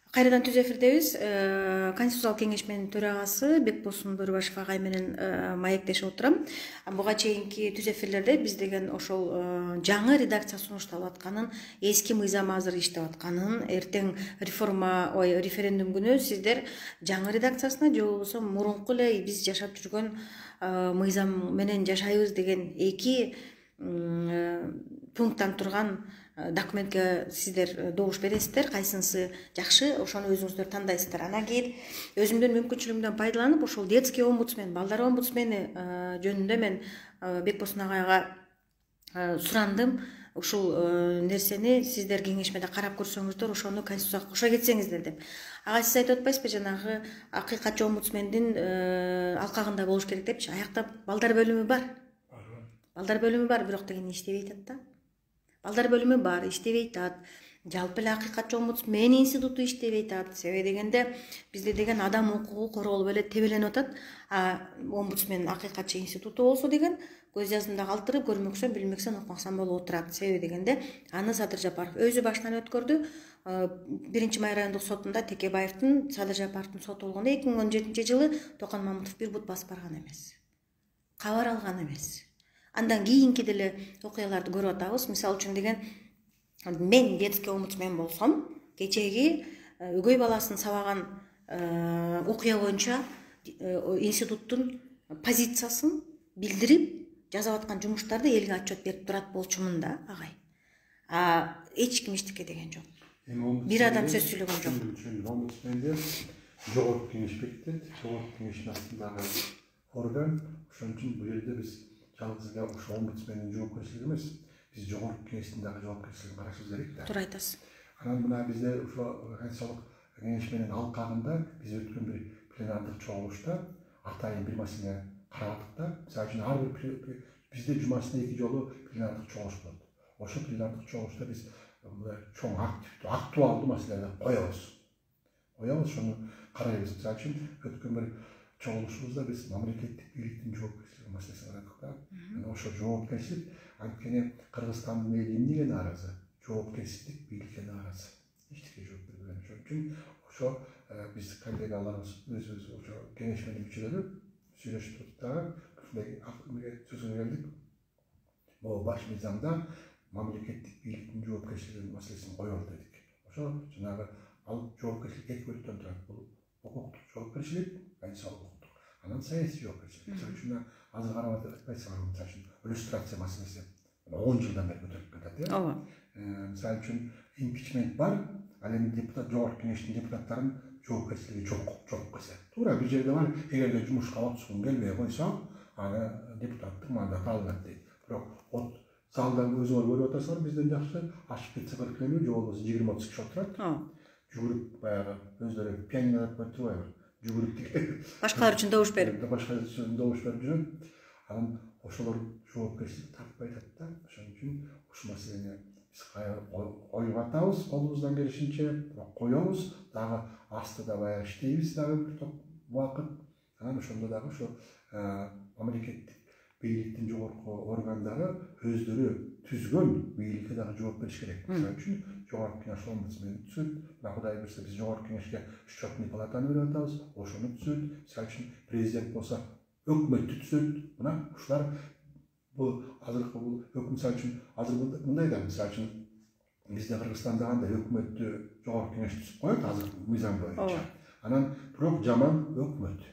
Кайрадан түз эфирдебиз. Конституциялык кеңешменин төрагасы Бекболсун Бөрүбашев агай менен маектешип отурам. Буга чейинки түз эфирлерде биз деген ошол жаңы редакция сунушталып атканын, эски мыйзам азыр иштеп атканын, эртең референдум күнү сиздер жаңы редакциясына же болбосо мурунку эле биз жашап жүргөн мыйзам менен жашайбыз деген эки пункттан турган документке сиздер добуш бересиздер, кайсынысы жакшы, ошону өзүңүздөр тандайсыздар. Анан кийин өзүмдүн мүмкүнчүлүгүмдөн пайдаланып, ошол детский омбудсмен, балдар омбудсмени жөнүндө мен Бекболсун агайга сурандым. Ушул нерсени сиздер кеңешмеде карап көрсөңүздөр, ошону конституцияга кошо кетсеңиздер деп. Ага сиз айтып атпайсызбы, жанагы акыйкатчы омбудсмендин алкагында болуш керек депчи? Аякта балдар бөлүмү бар. Балдар бөлүмү бар, бирок деген иштебей атат да. Балдар бөлүмү бар, иштебей атат. Жалпы эле акыйкатчы омбудсмен институту иштебей атат. Себеби дегенде бизде деген адам укугу корголуп эле тебеленип атат. Омбудсмен акыйкатчы институту болсо деген көз жаздымда калтырып, көрмөксөн, билмексен окумаксан болуп отурат. Себеби дегенде аны Садыр Жапаров өзү башынан өткөрдү. 1-Май райондук сотунда Текебаевдин, Садыр Жапаровдун соту болгондо 2017 жылы Токон Мамутов бир бут басып барган эмес. Кабар алган эмес. Андан кийинки деле окуяларды көрүп атабыз. Мисалы үчүн деген мен детский омбудсмен болсом, кечеги өгөй баласын сабаган окуя боюнча институттун позициясын билдирип жазып аткан жумуштарды элге отчет берип турат болчумун да, агай. Эч ким эчтеке деген жок. Бир адам сөз сүйлөгөн жок. Омбудсменде жогорку кеңеш бекитет, жогорку кеңештин астындагы орган. Ошон үчүн бул жерде биз жалгыз эле ошо омбудсмендин жоопкерчилиги эмес, биз жогорку кеңештин дагы жоопкерчилигин карашыбыз керек да. Туура айтасыз. Анан мына бизде ошо конституциялык кеңешменин алкагында биз өткөн бир пленардык чогулушта атайын бир маселени карадык да. Мисалы үчүн ар бир бизде жумасына 2 жолу пленардык чогулуш болот. Ошо пленардык чогулушта биз чоң актуалдуу маселелерди коебуз. Ошону карайбыз. Мисалы үчүн өткөн бир чогулушубузда биз мамлекеттик бийликтин жоопкерчилиги маселесин карадык да. Ошо жоопкерчилик анткени Кыргызстандын эли эмнеге нааразы? Жоопкерчилик бийликке нааразы. Эчтеке жооп бербеген. Ошон үчүн ошо биз коллегаларыбыз өзүбүз ошо кеңешменин мүчөлөрү сүйлөшүп туруп дагы ушундай сөзгө келдик. Могу баш мыйзамда мамлекеттик бийликтин жоопкерчилиги маселесин коелу дедик. Ошо жанагы ал жоопкерчилик эки бөлүктөн турат. Бул укуктук жоопкерчилик, конституциялык укуктук. Анан саясий жоопкерчилик. Мисалы үчүн азыр карап атпайсызбы, мисалы үчүн иллюстрация маселеси 10 жылдан бери көтөрүлүп келатат, Ооба. Мисалы үчүн импичмент бар, ал эми депутат жогорку кеңештин депутаттарынын жоопкерчилиги жок десе. Туура бир жерде бар, эгерде жумушка отургун келбей койсо, аны депутаттык мандаты алынат дейт. Бирок от залдан өзүңөр көрүп атасыңар, бизден жакшы ачып кетсе 40 элүү же болбосо 20-30 киши отурат. Жүгүрүп баягы өздөрү пианино деп коюп турбайбы? Жүгүрүп Башкалар үчүн добуш берип. Башкалар үчүн добуш берип жүрөт. Анан ошолор жоопкерчилик тартпай атат да. Ошон үчүн ушул маселени биз коюп атабыз, колубуздан келишинче коебуз, дагы астыда баягы иштейбиз дагы бир топ убакыт. Анан ошондо дагы ошо мамлекеттик бийликтин жогорку органдары өздөрү түзгөн бийликке дагы жооп бериш керек. Ошон үчүн жогорку кеңеш омбудсмен түзөт. Мына Кудай берсе биз жогорку кеңешке счетный палатаны берип атабыз, ошону түзөт. Мисалы үчүн президент болсо өкмөттү түзөт. Мына ушулар бул азыркы бул өкмөт мисалы үчүн азыр мындай да мисалы үчүн бизде Кыргызстанда кандай өкмөттү жогорку кеңеш түзүп коет азыр мыйзам боюнча. Анан бирок жаман өкмөт,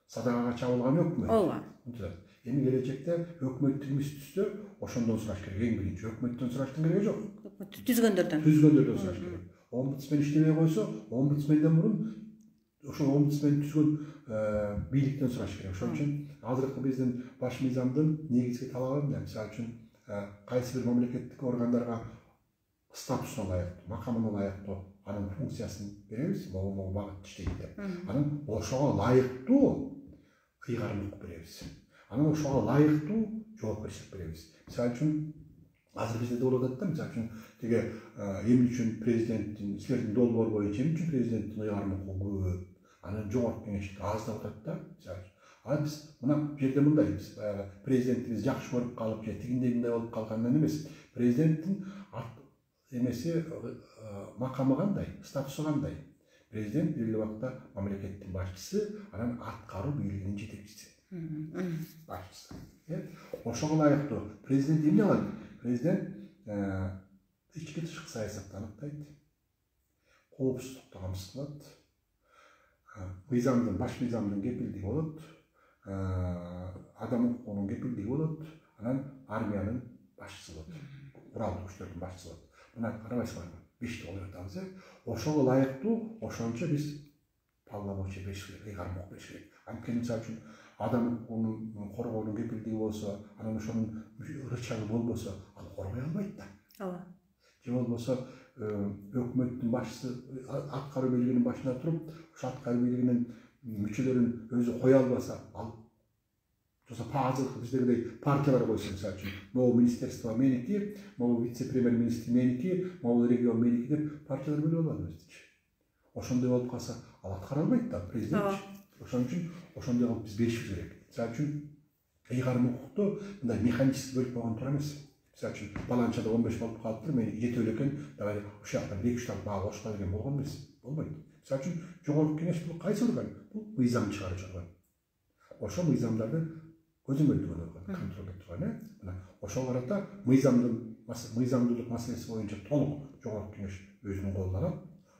садагага чабылган өкмөт. Эми келечекте өкмөт кимис түзсө, ошондон сураш керек. Эң биринчи өкмөттөн сураштын кереги жок. Түзгөндөрдөн сураш керек. Омбудсмен иштебей койсо, омбудсменден мурун ошол омбудсмен түзгөн бийликтен сураш керек. Ошон үчүн азыркы биздин баш мыйзамдын негизги талабы эмне? Мисалы үчүн кайсы бир мамлекеттик органдарга статусуна ылайыктуу, макамына ылайыктуу анын функциясын беребиз, могу багыт иштейт деп. Анан ошого ылайыктуу ыйгарымдуулук беребиз. Анан ошого ылайыктуу жоопкерчилик беребиз. Мисалы үчүн азыр бизде болуп атат да, мисалы үчүн тиги эмне үчүн президенттин силердин долбоор боюнча эмне үчүн президенттин ыйгарым укугу көп, анан жогорку кеңеште аз деп атат да. Мисалы биз мына бу жерде мындайбыз, баягы президентибиз жакшы көрүп калып же тигиндей мындай болуп калгандан эмес. Президенттин эмеси макамы кандай, статусу кандай? Президент белгілі уақытта мемлекеттің басшысы, анан атқару бийлигинин жетекчиси. Başçısı. Ошого ылайыктуу президент эмне кылат? Президент ички тышкы саясатты аныктайт, коопсуздукту камсыздап кылат, баш мыйзамдын кепилдиги болот, адам укугунун кепилдиги болот, анан армиянын башчысы болот, куралдуу күчтөрдүн башчысы болот. Мына карабайсыздарбы? 5 болуп атабыз. Ошого ылайыктуу, ошончо биз полномочия бериш керек, ыйгармак бериш керек. Анткени мисалы үчүн адам укугунун коргоонун кепилдиги болсо, анан ошонун рычагы болбосо, ал коргой албайт да. Ооба. Же болбосо өкмөттүн башчысы аткаруу бийлигинин башына туруп, ошо аткаруу бийлигинин мүчөлөрүн өзү кое албаса, ал жоксо азыркы биздегидей партиялар койсо, мисалы үчүн, могу министерство меники, могу вице-премьер-министр меники, могу регион меники деп партиялар бөлүп алат биздичи. Ошондой болуп калса, ал аткара албайт да, президент. Ошон үчүн ошондой кылып биз беришибиз керек. Мисалы үчүн ыйгарым укукту мындай механически бөлүп койгон туура эмес. Мисалы үчүн баланчада 15 болуп калыптыр, меники жетип эле экен, давай ушул жактан 2-3 тал баа кошко деген болгон эмес. Болбойт. Мисалы үчүн жогорку кеңеш бул кайсы орган? Бул мыйзам чыгаруучу орган. Ошо мыйзамдарды көзөмөлдөгөн орган, контроль этип турган. Мына ошого карата мыйзамдуулук маселеси боюнча толук жогорку кеңеш өзүнүн колуна алат.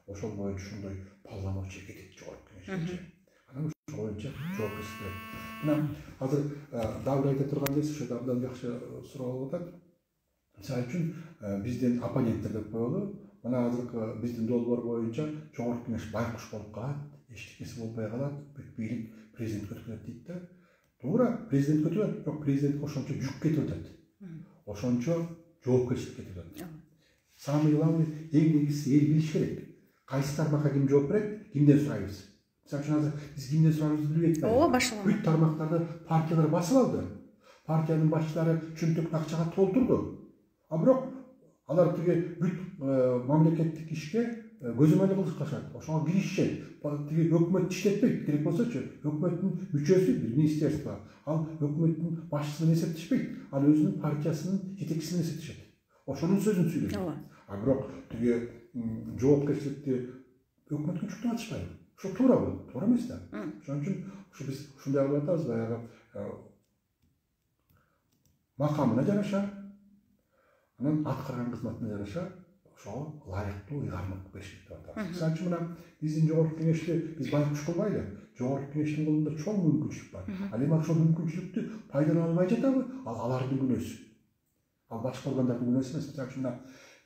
Ошол боюнча ушундай полномочия кетет жогорку кеңешке. Анан ошол боюнча жоопкерчилик. Мына азыр дагы айта турган нерсе ошо абдан жакшы суроо болуп атат. Мисалы үчүн биздин оппоненттер деп коелу. Мына азыркы биздин долбоор боюнча жогорку кеңеш байкуш болуп калат, эчтекеси болбой калат, бүт бийлик президентке өтүп дейт да. Туура, президент өтүп, бирок президентке ошончо жүк кетип атат. Ошончо жоопкерчилик кетип атат. Самый главный эң негизгиси эл билиш керек. Кайсы тармакка ким жооп берет, кимден сурайбыз. Мисалы үчүн азыр биз кимден сурабызды билбей атпайбыз. Ооба, башалган. Бүт тармактарды партиялар басып алды. Партиянын башчылары чөнтөк акчага толтурду. А бирок алар тиги бүт мамлекеттик ишке көзөмөл кылышат. Ошого киришет. Тиги өкмөт иштетпейт. Керек болсочу, өкмөттүн мүчөсү министерство. Ал өкмөттүн башчысын эсептешпейт. Ал өзүнүн партиясынын жетекчисин эсептешет. Ошонун сөзүн сүйлөйт. А бирок тиги жоопкерчиликти өкмөткө жүктөп атышпайбы? Ошо туура болот, туура эмес да. Ошон үчүн ушу биз ушундай кылып атабыз, баягы макамына жараша, анан аткарган кызматына жараша ошого ылайыктуу ыйгармак бериш деп атабыз. Мисалы үчүн мына биздин жогорку кеңеште биз байкуш кылбайлы. Жогорку кеңештин колунда чоң мүмкүнчүлүк бар. Ал эми ошол мүмкүнчүлүктү пайдалана албай жатабы? Ал алардын күнөөсү. Ал башка органдардын күнөөсү эмес. Мисалы үчүн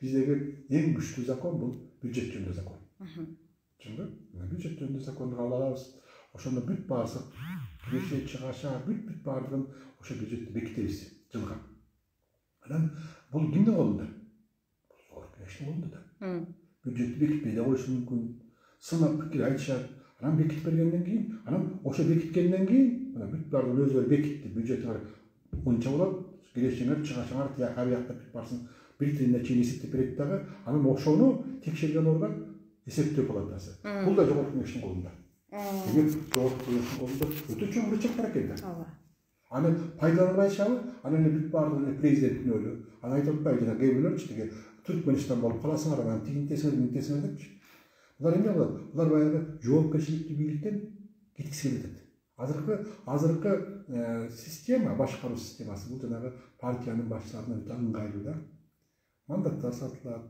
биздеги эң күчтүү закон бул бюджет жөнүндө закон. Чынбы? Бюджет жөнүндө законду кабыл алабыз. Ошондо бүт баасы киреше чыгаша бүт баардыгын ошо бюджетти бекитебиз жылга. Анан бул кимдин колунда? Жогорку кеңештин колунда да. Бюджетти бекитпей да коюшу мүмкүн. Сынап пикир айтышат. Анан бекитип бергенден кийин, анан ошо бекиткенден кийин, бүт баардыгын өзүлөрү бекитти. Бюджет бар. Мынча болот. Кирешеңер, чыгашаңар, тияк абияктап бүт барсын. Bir тилине чейин эсептеп берет дагы, анан ошону текшерген орган эсептөө палатасы. Бул да жогорку кеңештин колунда. Демек жогорку кеңештин колунда өтө чоң рычаг бар экен да. Аны пайдаланбайшабы, анан бүт баардыгын президент күнөөлүү. Аны айтып атпайбы, жана кээ бирлерчи тиги Түркмөнстан болуп каласыңар, анан тигинтесиңер депчи. Булар эмне кылат? Булар баягы жоопкерчиликтүү бийликтен кеткиси келет. Азыркы система, башкаруу системасы бул жанагы партиянын башчыларына өтө ыңгайлуу да. Мандаттар сатылат,